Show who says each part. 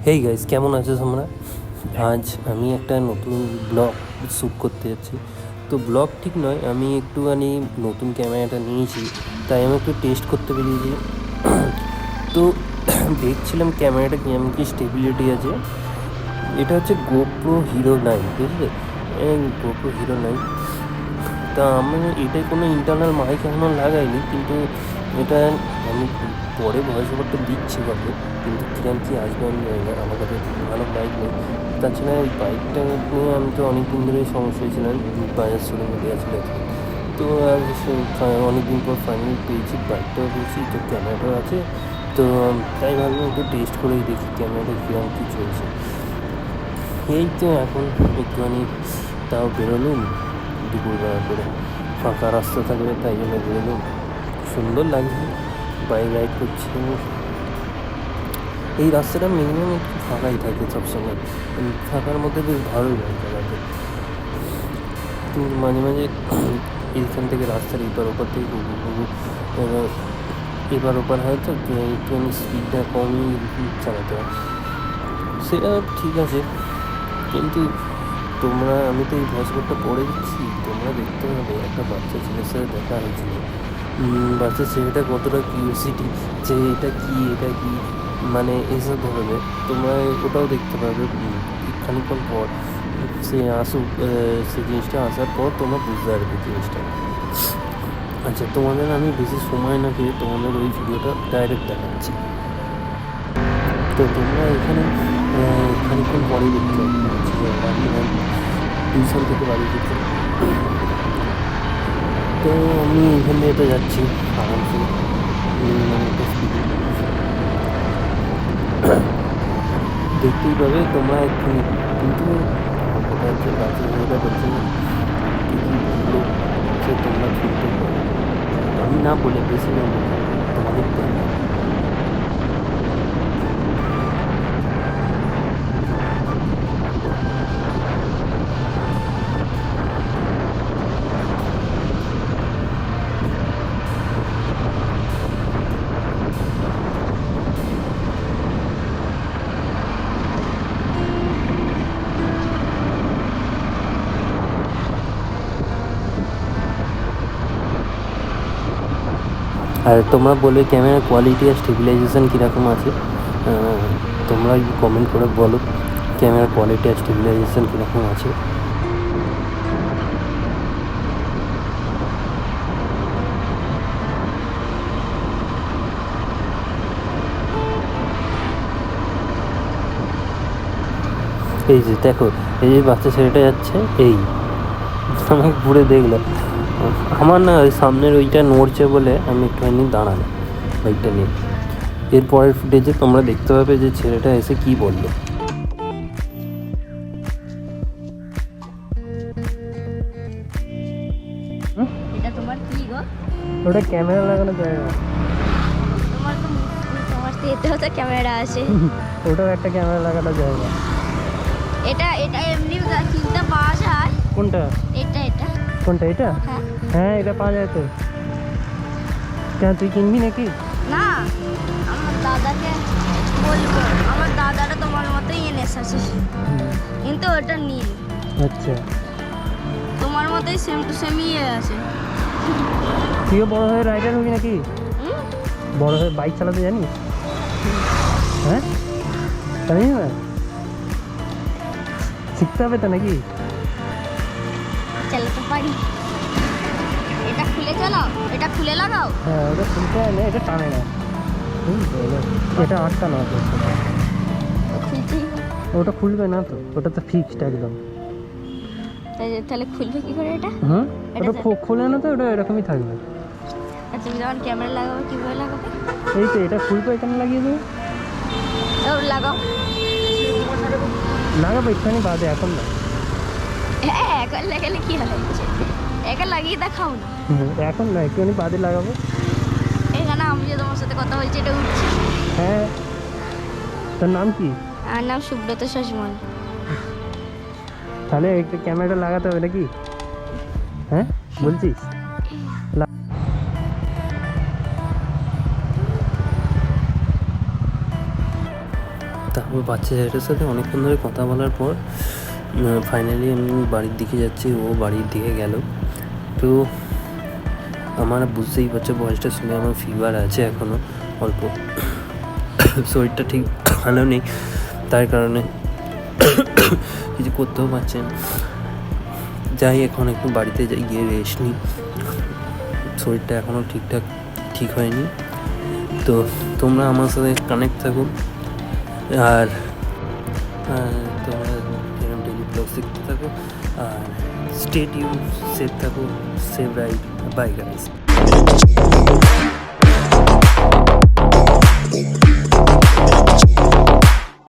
Speaker 1: Hey guys, কেমন আছো তোমরা? আজ আমি একটা নতুন ব্লগ শ্যুট করতে যাচ্ছি। তো ব্লগ ঠিক নয়, আমি একটুখানি নতুন ক্যামেরাটা নিয়েছি, তাই আমি একটু টেস্ট করতে পেরেছি। তো দেখছিলাম ক্যামেরাটা কেমন কি স্টেবিলিটি আছে। এটা হচ্ছে গোপ্রো হিরো 9, বুঝলে? GoPro hero 9। তা আমি এটায় কোনো ইন্টারনাল মাইক এখনও লাগাইনি, কিন্তু এটা আমি পরে ভয়েস ওভারটা দিচ্ছি বটে, কিন্তু কিরম কী আসবে আমি জানি না। আমার কাছে ভালো বাইক নেই। তাছাড়া এই বাইকটা নিয়ে আমি তো অনেক দিন ধরেই সমস্যা হয়েছিলাম, বাজাজ শোরুমে দেওয়া ছিল। তো অনেক দিন পর ফাইনালি পেয়েছি, বাইকটাও পেয়েছি, তো ক্যামেরাটাও আছে। তো তাই ভাবলাম একটু টেস্ট করেই দেখি ক্যামেরাটা কীরকম কী চলছে। এই তো এখন একটুখানি তাও বেরোলুম দুপুরবেলা করে, ফাঁকা রাস্তা থাকবে তাই জন্য বেরোলুম। সুন্দর লাগছে, বাইক রাইড করছি। এই রাস্তাটা মিনিমাম একটু ফাঁকাই থাকে সবসময়, ফাঁকার মধ্যে বেশ ভালোই লাগে চালাতে। কিন্তু মাঝে মাঝে এইখান থেকে রাস্তার এপার ওপার থেকে এবার ওপার হয়তো একটুখানি স্পিডটা কমই চালাতে হয়, সেটা ঠিক আছে। কিন্তু আমি তো এই ভয়েসটা পড়ে দিচ্ছি, তোমরা দেখতে পাবে একটা বাচ্চা ছেলের সাথে দেখা হয়েছিল। বাচ্চা ছেলেটা কতটা কিউরিওসিটি যে এটা কি মানে এসব ধরনের, তোমরা ওটাও দেখতে পাবে খানিকক্ষণ পর। সে আসুক, সে জিনিসটা আসার পর তোমরা বুঝতে পারবে জিনিসটা। আচ্ছা, তোমাদের আমি বেশি সময় না পেয়ে তোমাদের ওই ভিডিওটা ডাইরেক্ট দেখাচ্ছি। তো তোমরা এখানে খানিকক্ষণ পরেই দেখতে পাবে টিউশন থেকে বাড়ি যেতে। তো আমি এখান দিয়ে তো যাচ্ছি আরামসে, একটা স্পিডে দেখতেই পাবে তোমরা এক্ষুনি। কিন্তু ওটা হচ্ছে বাচ্চা ছেলেটা বলছে না কী কী বললো, সে তোমরা শুনতে পাবে। আমি না বলে, বেশি না বলে তোমাদের দেখবে। আর তোমরা বলবে ক্যামেরার কোয়ালিটি আর স্টেবিলাইজেশান কীরকম আছে। তোমরা কমেন্ট করে বলো ক্যামেরার কোয়ালিটি আর স্টেবিলাইজেশান কীরকম আছে। এই যে দেখো, এই যে বাচ্চা ছেলেটা যাচ্ছে, এই আমাকে ঘুরে দেখলো। আমার না ওই সামনের ওইটা নড়ছে বলে আমি একটুখানি দাঁড়ালাম বাইকটা নিয়ে। এরপরের ফুটেজে তোমরা দেখতে পাবে যে ছেলেটা এসে কি বললো।
Speaker 2: এটা তোমার কি গো?
Speaker 1: ওটা ক্যামেরা লাগানো জায়গা।
Speaker 2: তোমার তো তোমার তো এতেও তো ক্যামেরা আছে।
Speaker 1: ওটাও একটা ক্যামেরা লাগানো জায়গা।
Speaker 2: এটা এমনি কিনতে পাওয়া যায়।
Speaker 1: কোনটা?
Speaker 2: এটা
Speaker 1: কোনটা? এটা?
Speaker 2: হ্যাঁ।
Speaker 1: হ্যাঁ, এটা পাওয়া যায় তো। কেন, তুই কিনবি নাকি?
Speaker 2: না, আমার দাদাকে বলবো। আমার দাদাটা তোমার মতোই এনএস আছে, কিন্তু ওটা নীল।
Speaker 1: আচ্ছা,
Speaker 2: তোমার মতোই সেম টু সেম আছে।
Speaker 1: তুইও বড় হয়ে রাইডার হবি নাকি?
Speaker 2: হুম?
Speaker 1: বড় হয়ে বাইক চালাতে জানিস? হ্যাঁ, জানিস না? শিখতে হবে তো নাকি?
Speaker 2: চালাতে পারি। এটা খুলে চালাও, এটা খুলে লাগাও।
Speaker 1: হ্যাঁ, ওটা খুলতে হয় না, এটা টানে না। এটা আটকানো আছে।
Speaker 2: খুলতেই হবে।
Speaker 1: ওটা খুলবে না তো, ওটা তো ফিক্সড একদম।
Speaker 2: তাহলে খুলবে কি করে এটা?
Speaker 1: হুম,
Speaker 2: এটা
Speaker 1: ওটা খুলে না তো, ওটা এরকমই থাকবে।
Speaker 2: আর তুমি যখন ক্যামেরা লাগাবে কিভাবে লাগাবে?
Speaker 1: এই তো, এটা খুলবে, এখানে লাগিয়ে দেবে।
Speaker 2: লাগাও।
Speaker 1: লাগাবো একটুখানি বাদে, এখন না।
Speaker 2: হ্যাঁ, এখন লাগালে কি হচ্ছে? এখন লাগিয়ে দেখাও না।
Speaker 1: এখন না, একটুখানি বাদে লাগাবো।
Speaker 2: এখানে আমি যে তোমার সাথে কথা বলছি এটা উঠছে।
Speaker 1: হ্যাঁ, তোর নাম কি?
Speaker 2: আমার নাম সুব্রত শাসমল।
Speaker 1: তাহলে একটা ক্যামেরাটা লাগাতে হবে নাকি? হ্যাঁ, বলছিস? ওই বাচ্চা ছেলেটার সাথে অনেকক্ষণ ধরে কথা বলার পর ফাইনালি আমি বাড়ির দিকে যাচ্ছি, ও বাড়ির দিকে গেল। তো আমার বুঝতেই পারছো বয়সটা শুনে আমার ফিভার আছে এখনও অল্প, শরীরটা ঠিক ভালো নেই, তার কারণে কিছু করতেও পারছি না। যাই এখন একটু বাড়িতে গিয়ে রেস্ট নিই, শরীরটা এখনও ঠিকঠাক ঠিক হয়নি। তো তোমরা আমার সাথে কানেক্ট থাকো, আর তোমরা এরকম ডেলি ব্লগ শিখতে থাকো, আর স্টে টিউন, সেফ থাকো, সেভ রাইড, বাই গাইস।